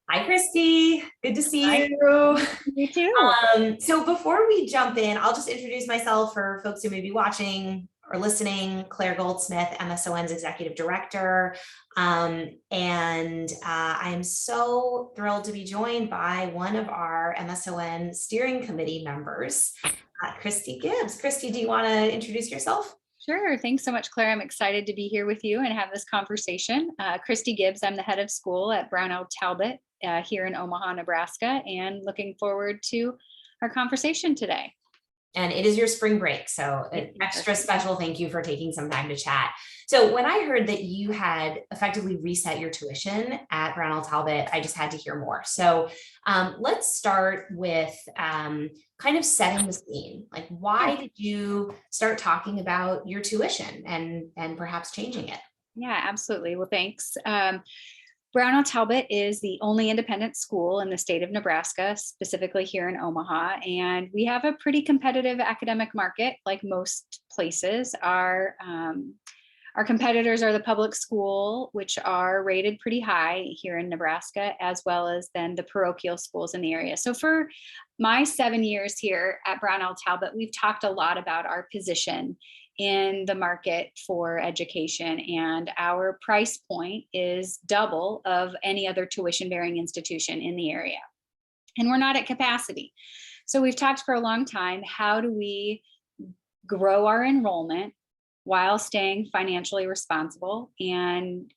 Hi, Kristi. Good to see Hi, you. you too. So before we jump in, I'll just introduce myself for folks who may be watching or listening. Claire Goldsmith, MSON's Executive Director. I am so thrilled to be joined by one of our MSON steering committee members, Kristi Gibbs. Kristi, do you want to introduce yourself? Sure. Thanks so much, Claire. I'm excited to be here with you and have this conversation. Kristi Gibbs, I'm the head of school at Brownell Talbot here in Omaha, Nebraska, and looking forward to our conversation today. And it is your spring break, so an extra special thank you for taking some time to chat. So when I heard that you had effectively reset your tuition at Brownell Talbot, I just had to hear more. So let's start with kind of setting the scene. Like, why did you start talking about your tuition and perhaps changing it? Yeah, absolutely. Well, thanks. Brownell Talbot is the only independent school in the state of Nebraska, specifically here in Omaha, and we have a pretty competitive academic market, like most places. Our competitors are the public school, which are rated pretty high here in Nebraska, as well as then the parochial schools in the area. So for my 7 years here at Brownell Talbot, we've talked a lot about our position in the market for education, and our price point is double of any other tuition bearing institution in the area. And we're not at capacity. So we've talked for a long time, how do we grow our enrollment while staying financially responsible and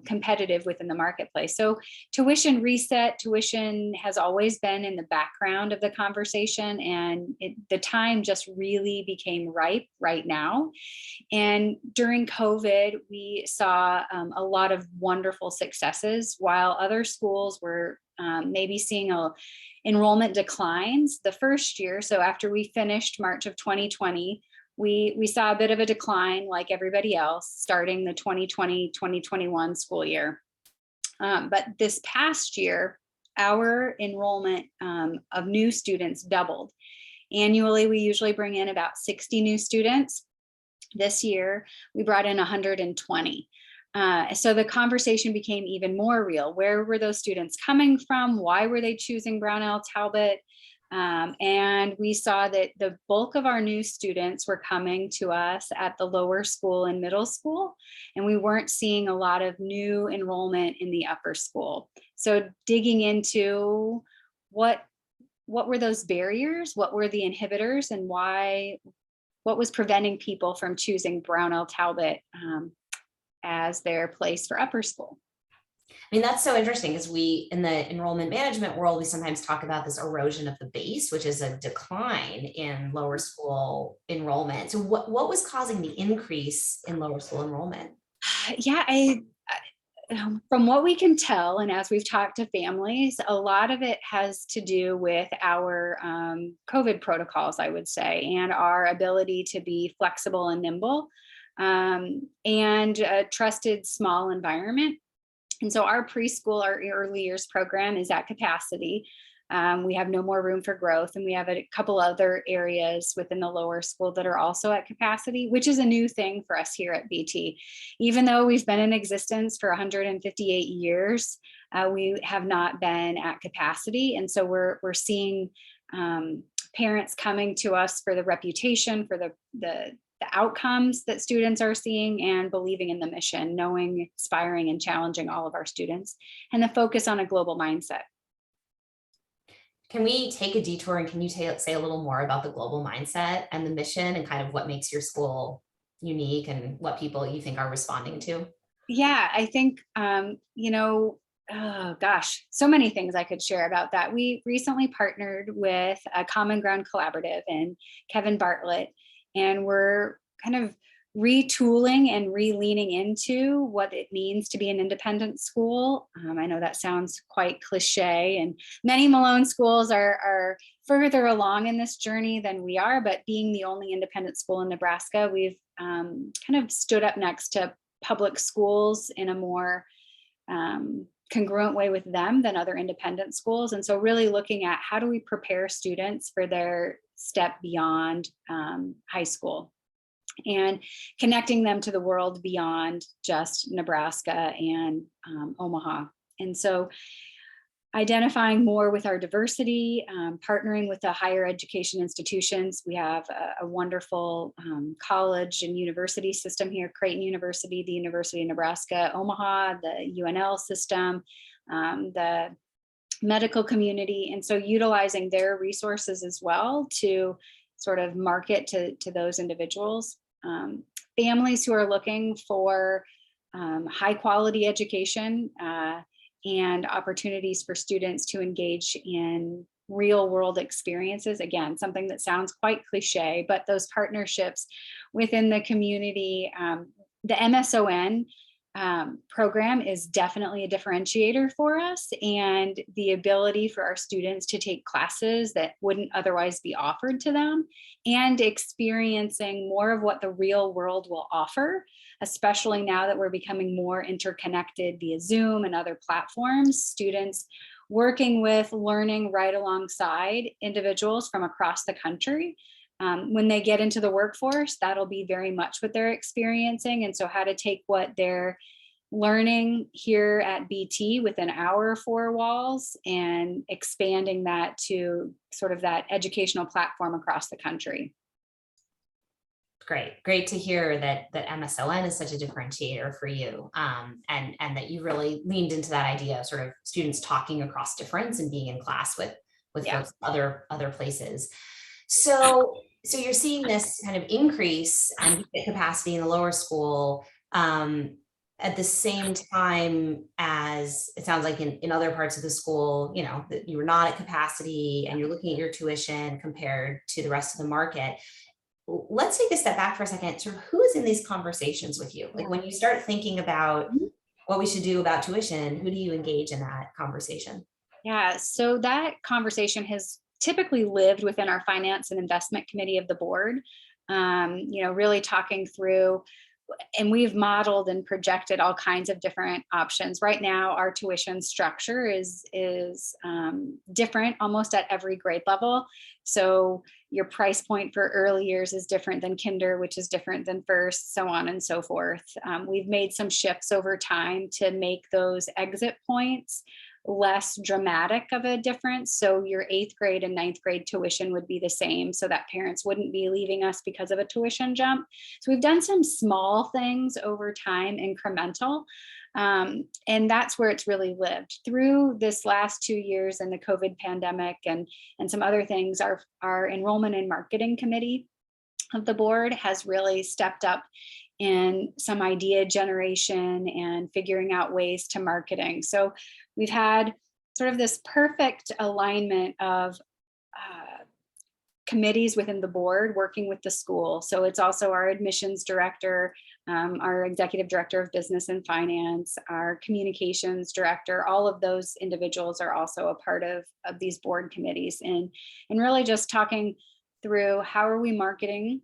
competitive within the marketplace? So tuition reset, tuition has always been in the background of the conversation, and the time just really became ripe right now. And during COVID, we saw a lot of wonderful successes, while other schools were maybe seeing enrollment declines the first year. So after we finished March of 2020, we saw a bit of a decline like everybody else starting the 2020-2021 school year. But this past year, our enrollment of new students doubled. Annually, we usually bring in about 60 new students. This year, we brought in 120. So the conversation became even more real. Where were those students coming from? Why were they choosing Brownell Talbot? And we saw that the bulk of our new students were coming to us at the lower school and middle school, and we weren't seeing a lot of new enrollment in the upper school. So digging into what were those barriers, what were the inhibitors, and what was preventing people from choosing Brownell Talbot as their place for upper school. I mean, that's so interesting because we, in the enrollment management world, we sometimes talk about this erosion of the base, which is a decline in lower school enrollment. So what was causing the increase in lower school enrollment? Yeah, from what we can tell, and as we've talked to families, a lot of it has to do with our COVID protocols, I would say, and our ability to be flexible and nimble, and a trusted small environment. And so our preschool, our early years program is at capacity. We have no more room for growth, and we have a couple other areas within the lower school that are also at capacity, which is a new thing for us here at BT. Even though we've been in existence for 158 years, we have not been at capacity. And so we're seeing parents coming to us for the reputation, for the outcomes that students are seeing, and believing in the mission, knowing, inspiring, and challenging all of our students, and the focus on a global mindset. Can we take a detour and can you say a little more about the global mindset and the mission and kind of what makes your school unique and what people you think are responding to? Yeah, I think, oh gosh, so many things I could share about that. We recently partnered with a Common Ground Collaborative and Kevin Bartlett, and we're kind of retooling and re-leaning into what it means to be an independent school. I know that sounds quite cliche, and many Malone schools are further along in this journey than we are, but being the only independent school in Nebraska, we've kind of stood up next to public schools in a more congruent way with them than other independent schools. And so really looking at how do we prepare students for their step beyond high school, and connecting them to the world beyond just Nebraska and Omaha. And so identifying more with our diversity, partnering with the higher education institutions. We have a wonderful college and university system here, Creighton University, the University of Nebraska, Omaha, the UNL system, the medical community. And so utilizing their resources as well to sort of market to those individuals. Families who are looking for high quality education, and opportunities for students to engage in real world experiences. Again, something that sounds quite cliche, but those partnerships within the community, the MSON program is definitely a differentiator for us, and the ability for our students to take classes that wouldn't otherwise be offered to them and experiencing more of what the real world will offer, especially now that we're becoming more interconnected via Zoom and other platforms. Students working with learning right alongside individuals from across the country. When they get into the workforce, that'll be very much what they're experiencing. And so how to take what they're learning here at BT within our four walls and expanding that to sort of that educational platform across the country. Great to hear that MSON is such a differentiator for you, and that you really leaned into that idea of sort of students talking across difference and being in class with folks other places. So you're seeing this kind of increase in capacity in the lower school at the same time as it sounds like in other parts of the school, you know, that you were not at capacity and you're looking at your tuition compared to the rest of the market. Let's take a step back for a second. Sort of who is in these conversations with you? Like when you start thinking about what we should do about tuition, who do you engage in that conversation? Yeah, so that conversation has typically lived within our finance and investment committee of the board, you know, really talking through, and we've modeled and projected all kinds of different options. Right now, our tuition structure is different almost at every grade level. So your price point for early years is different than kinder, which is different than first, so on and so forth. We've made some shifts over time to make those exit points less dramatic of a difference. So your 8th grade and 9th grade tuition would be the same, so that parents wouldn't be leaving us because of a tuition jump. So we've done some small things over time, incremental. And that's where it's really lived through this last 2 years and the COVID pandemic and some other things. Our enrollment and marketing committee of the board has really stepped up in some idea generation and figuring out ways to marketing. So we've had sort of this perfect alignment of committees within the board working with the school. So it's also our admissions director, our executive director of business and finance, our communications director. All of those individuals are also a part of these board committees, and really just talking through how are we marketing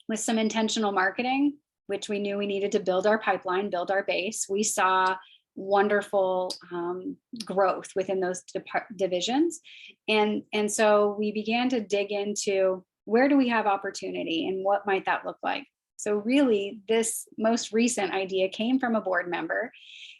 with some intentional marketing, which we knew we needed to build our pipeline, build our base. We saw wonderful growth within those divisions. And so we began to dig into where do we have opportunity and what might that look like? So really this most recent idea came from a board member.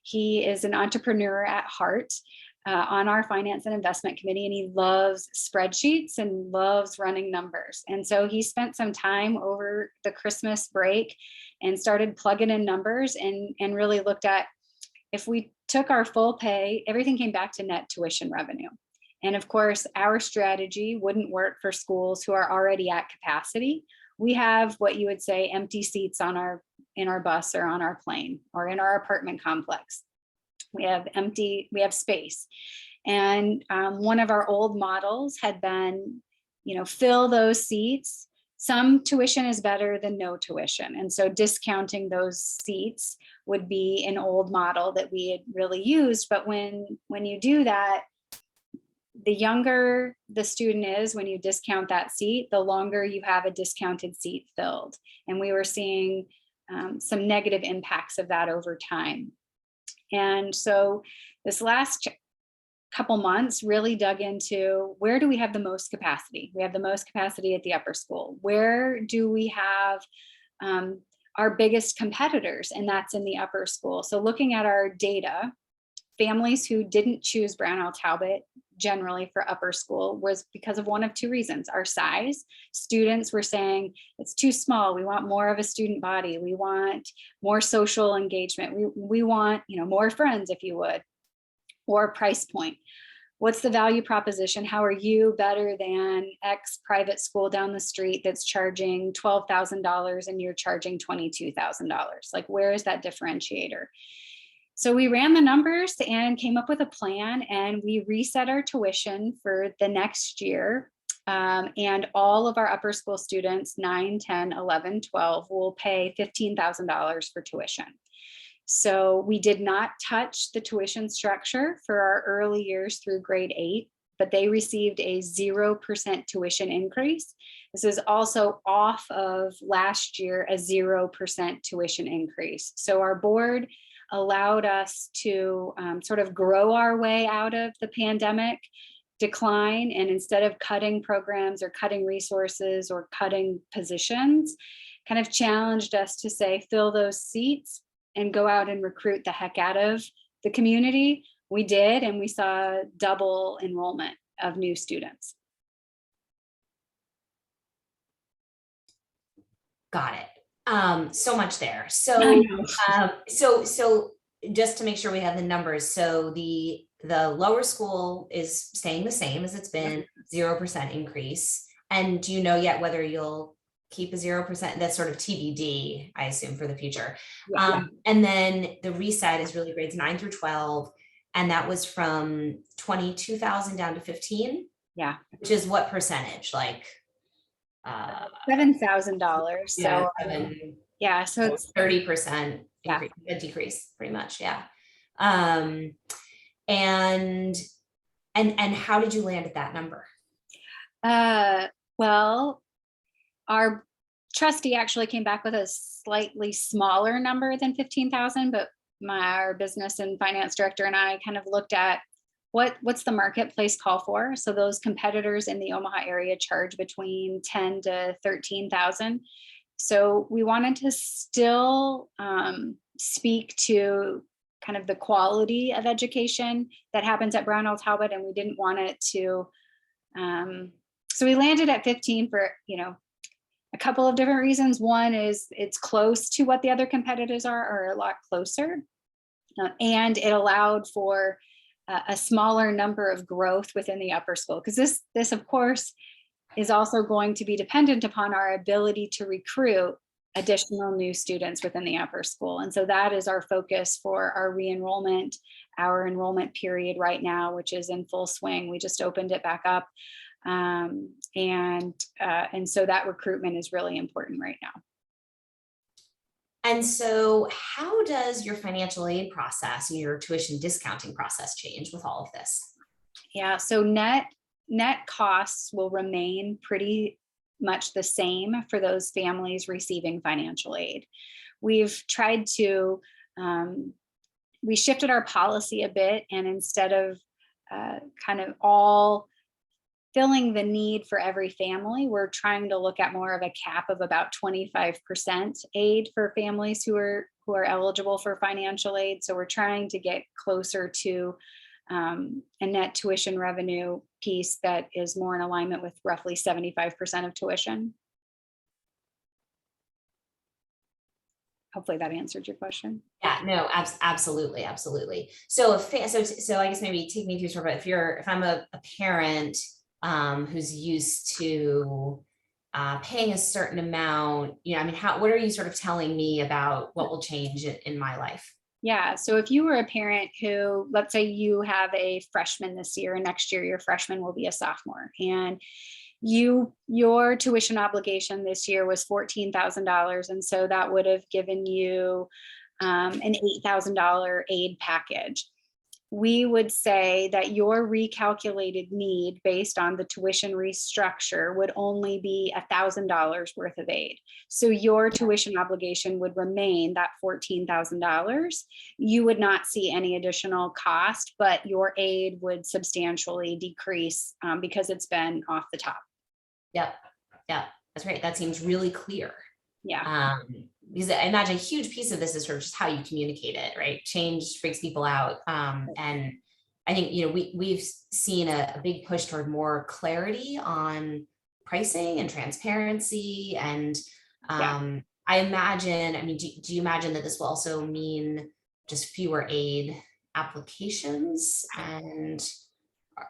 He is an entrepreneur at heart on our finance and investment committee, and he loves spreadsheets and loves running numbers. And so he spent some time over the Christmas break and started plugging in numbers and really looked at, if we took our full pay, everything came back to net tuition revenue. And of course, our strategy wouldn't work for schools who are already at capacity. We have what you would say empty seats in our bus or on our plane or in our apartment complex. We have space. And one of our old models had been, fill those seats. Some tuition is better than no tuition. And so discounting those seats would be an old model that we had really used. But when you do that, the younger the student is, when you discount that seat, the longer you have a discounted seat filled. And we were seeing some negative impacts of that over time. And so this last couple months really dug into, where do we have the most capacity? We have the most capacity at the upper school. Where do we have our biggest competitors? And that's in the upper school. So looking at our data, families who didn't choose Brownell Talbot generally for upper school was because of one of two reasons: our size. Students were saying it's too small. We want more of a student body. We want more social engagement. We want, more friends, if you would, or price point. What's the value proposition? How are you better than X private school down the street that's charging $12,000 and you're charging $22,000? Like, where is that differentiator? So we ran the numbers and came up with a plan, and we reset our tuition for the next year. And all of our upper school students, 9, 10, 11, 12, will pay $15,000 for tuition. So we did not touch the tuition structure for our early years through grade 8, but they received a 0% tuition increase. This is also off of last year, a 0% tuition increase. So our board allowed us to sort of grow our way out of the pandemic decline. And instead of cutting programs or cutting resources or cutting positions, kind of challenged us to say, fill those seats and go out and recruit the heck out of the community. We did, and we saw double enrollment of new students. Got it. So much there. So, so just to make sure we have the numbers. So the lower school is staying the same as it's been, 0% increase. And do you know yet whether you'll keep a 0%? That's sort of TBD, I assume, for the future. Yeah. And then the reset is really grades 9 through 12. And that was from 22,000 down to 15. Yeah. Which is what percentage? Like $7,000. So yeah, so it's 30% increase, a decrease, pretty much. Yeah. And how did you land at that number? Well, our trustee actually came back with a slightly smaller number than 15,000, but our business and finance director and I kind of looked at what's the marketplace call for. So those competitors in the Omaha area charge between 10 to 13,000. So we wanted to still speak to kind of the quality of education that happens at Brownell Talbot, and we didn't want it to. So we landed at 15 for a couple of different reasons. One is it's close to what the other competitors are, or a lot closer, and it allowed for a smaller number of growth within the upper school, because this of course is also going to be dependent upon our ability to recruit additional new students within the upper school. And so that is our focus for our re-enrollment, our enrollment period right now, which is in full swing. We just opened it back up. And so that recruitment is really important right now. And so how does your financial aid process and your tuition discounting process change with all of this? Yeah, so net costs will remain pretty much the same for those families receiving financial aid. We've tried to, we shifted our policy a bit, and instead of kind of all filling the need for every family, we're trying to look at more of a cap of about 25% aid for families who are eligible for financial aid. So we're trying to get closer to a net tuition revenue piece that is more in alignment with roughly 75% of tuition. Hopefully that answered your question. Yeah, no, absolutely. So so I guess maybe take me through sort of, if I'm a parent who's used to paying a certain amount, what are you sort of telling me about what will change in my life? Yeah, so if you were a parent who, let's say you have a freshman this year, and next year your freshman will be a sophomore, and your tuition obligation this year was $14,000, and so that would have given you an $8,000 aid package. We would say that your recalculated need based on the tuition restructure would only be $1,000 worth of aid. So your tuition obligation would remain that $14,000. You would not see any additional cost, but your aid would substantially decrease because it's been off the top. Yep. That's right. That seems really clear. Yeah. Because I imagine a huge piece of this is sort of just how you communicate it, right? Change freaks people out. And I think, we've seen a big push toward more clarity on pricing and transparency. And Yeah. I imagine, do you imagine that this will also mean just fewer aid applications? And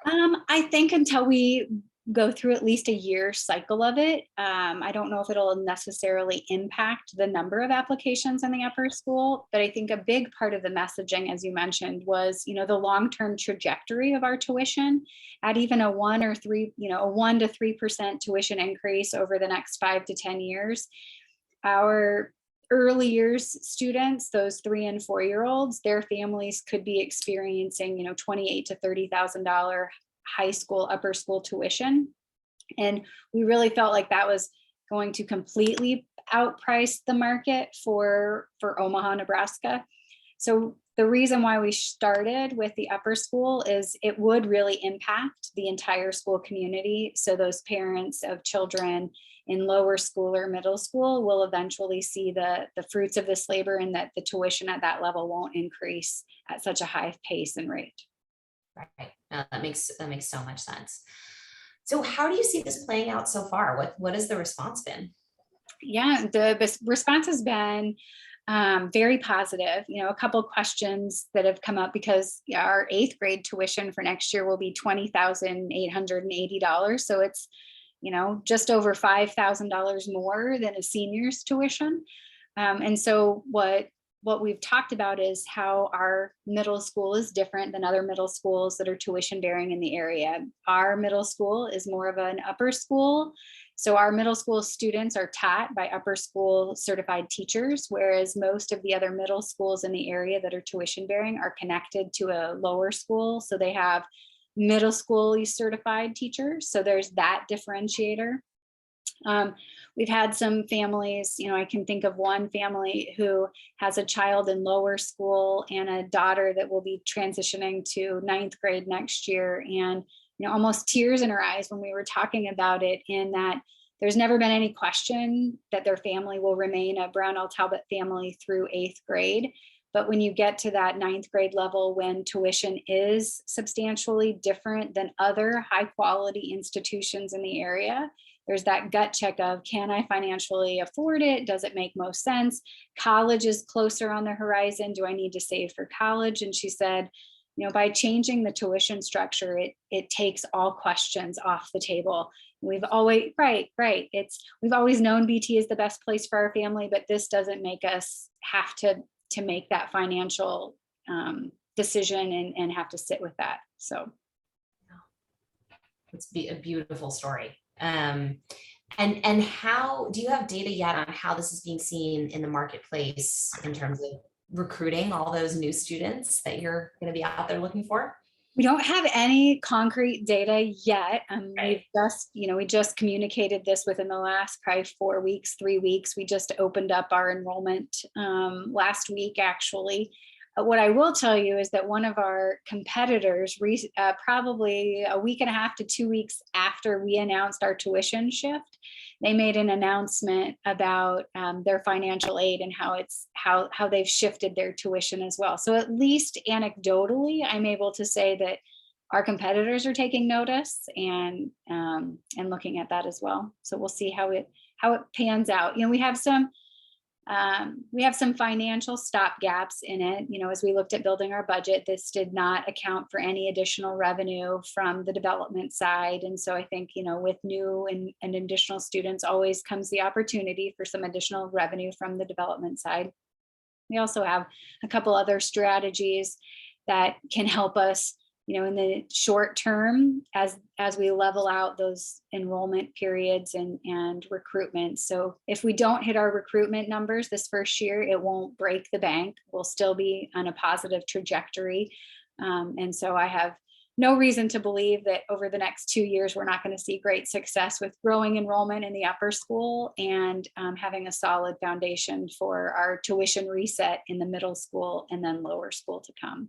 I think until we go through at least a year cycle of it, I don't know if it'll necessarily impact the number of applications in the upper school, but I think a big part of the messaging, as you mentioned, was, the long-term trajectory of our tuition at even a 1 to 3% tuition increase over the next 5 to 10 years. Our early years students, those 3 and 4-year-olds, their families could be experiencing, $28,000 to $30,000 high school, upper school tuition. And we really felt like that was going to completely outprice the market for Omaha, Nebraska. So the reason why we started with the upper school is it would really impact the entire school community. So those parents of children in lower school or middle school will eventually see the fruits of this labor, and that the tuition at that level won't increase at such a high pace and rate. right, that makes so much sense. So how do you see this playing out so far? What has the response been? Yeah, the response has been very positive. A couple questions that have come up, because our 8th grade tuition for next year will be $20,880. So it's, just over $5,000 more than a senior's tuition. And so what we've talked about is how our middle school is different than other middle schools that are tuition bearing in the area. Our middle school is more of an upper school. So our middle school students are taught by upper school certified teachers, whereas most of the other middle schools in the area that are tuition bearing are connected to a lower school. So they have middle school certified teachers. So there's that differentiator. We've had some families, I can think of one family who has a child in lower school and a daughter that will be transitioning to 9th grade next year. And, almost tears in her eyes when we were talking about it, in that there's never been any question that their family will remain a Brownell Talbot family through 8th grade. But when you get to that 9th grade level, when tuition is substantially different than other high quality institutions in the area, there's that gut check of, can I financially afford it? Does it make most sense? College is closer on the horizon. Do I need to save for college? And she said, by changing the tuition structure, it takes all questions off the table. We've always, we've always known BT is the best place for our family, but this doesn't make us have to make that financial decision and have to sit with that. So it's a beautiful story. And how do you have data yet on how this is being seen in the marketplace in terms of recruiting all those new students that you're going to be out there looking for? We don't have any concrete data yet. Right. We just communicated this within the last probably 4 weeks, 3 weeks. We just opened up our enrollment last week, actually. What I will tell you is that one of our competitors, probably a week and a half to 2 weeks after we announced our tuition shift, they made an announcement about their financial aid and how they've shifted their tuition as well. So at least anecdotally, I'm able to say that our competitors are taking notice and looking at that as well. So we'll see how it pans out. We have some financial stop gaps in it. As we looked at building our budget, this did not account for any additional revenue from the development side. And so I think, with new and additional students always comes the opportunity for some additional revenue from the development side. We also have a couple other strategies that can help us, in the short term as we level out those enrollment periods and recruitment. So if we don't hit our recruitment numbers this first year, it won't break the bank. We'll still be on a positive trajectory. And so I have no reason to believe that over the next 2 years, we're not going to see great success with growing enrollment in the upper school and having a solid foundation for our tuition reset in the middle school and then lower school to come.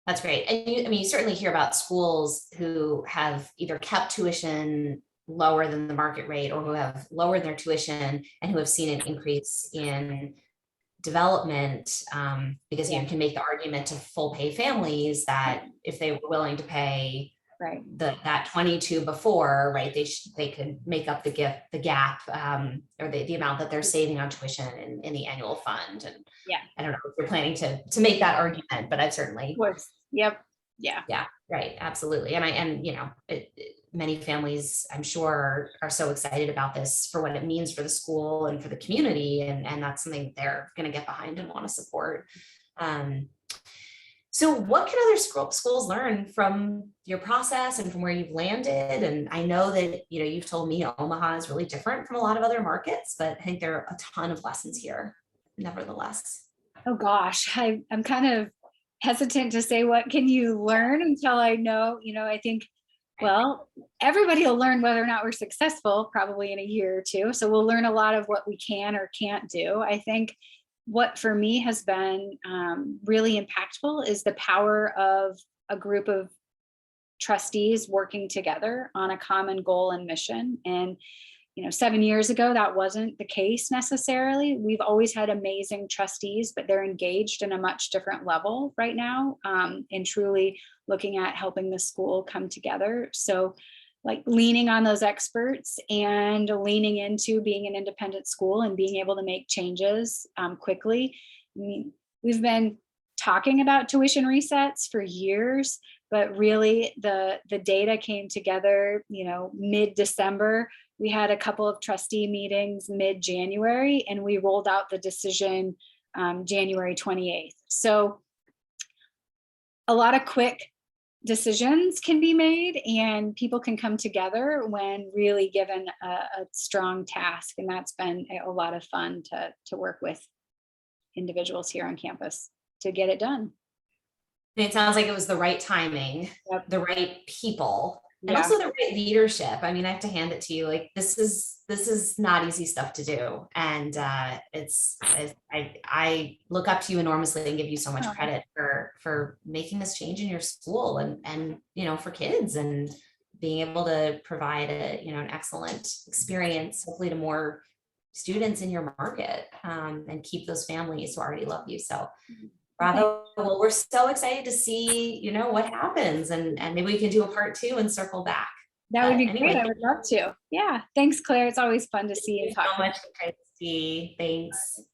That's great. And you certainly hear about schools who have either kept tuition lower than the market rate, or who have lowered their tuition and who have seen an increase in development, because you can make the argument to full pay families that if they were willing to pay right. that 22 before, right, they could make up the gap, or the amount that they're saving on tuition in the annual fund. And I don't know if you're planning to make that argument, but I've certainly. Of course. Yep. Yeah, right. Absolutely. And many families, I'm sure, are so excited about this for what it means for the school and for the community. And that's something they're going to get behind and want to support. So what can other schools learn from your process and from where you've landed? And I know that, you've told me Omaha is really different from a lot of other markets, but I think there are a ton of lessons here, nevertheless. Oh gosh, I'm kind of hesitant to say what can you learn until I know, I think, well, everybody will learn whether or not we're successful probably in a year or two. So we'll learn a lot of what we can or can't do. I think what for me has been really impactful is the power of a group of trustees working together on a common goal and mission. And 7 years ago, that wasn't the case necessarily. We've always had amazing trustees, but they're engaged in a much different level right now, and truly looking at helping the school come together. So like leaning on those experts and leaning into being an independent school and being able to make changes quickly. I mean, we've been talking about tuition resets for years, but really the data came together, mid-December. We had a couple of trustee meetings mid-January, and we rolled out the decision January 28th. So a lot of quick decisions can be made and people can come together when really given a strong task. And that's been a lot of fun to work with individuals here on campus to get it done. It sounds like it was the right timing, the right people, and Yeah. also the right leadership. I mean, I have to hand it to you. Like this is not easy stuff to do, and I look up to you enormously and give you so much credit for making this change in your school and for kids, and being able to provide an excellent experience, hopefully to more students in your market, and keep those families who already love you. So. Bravo. Well, we're so excited to see, what happens, and maybe we can do a part 2 and circle back. That would be great. I would love to. Yeah. Thanks, Claire. It's always fun to see and talk. Thank you so much, Kristi. Thanks.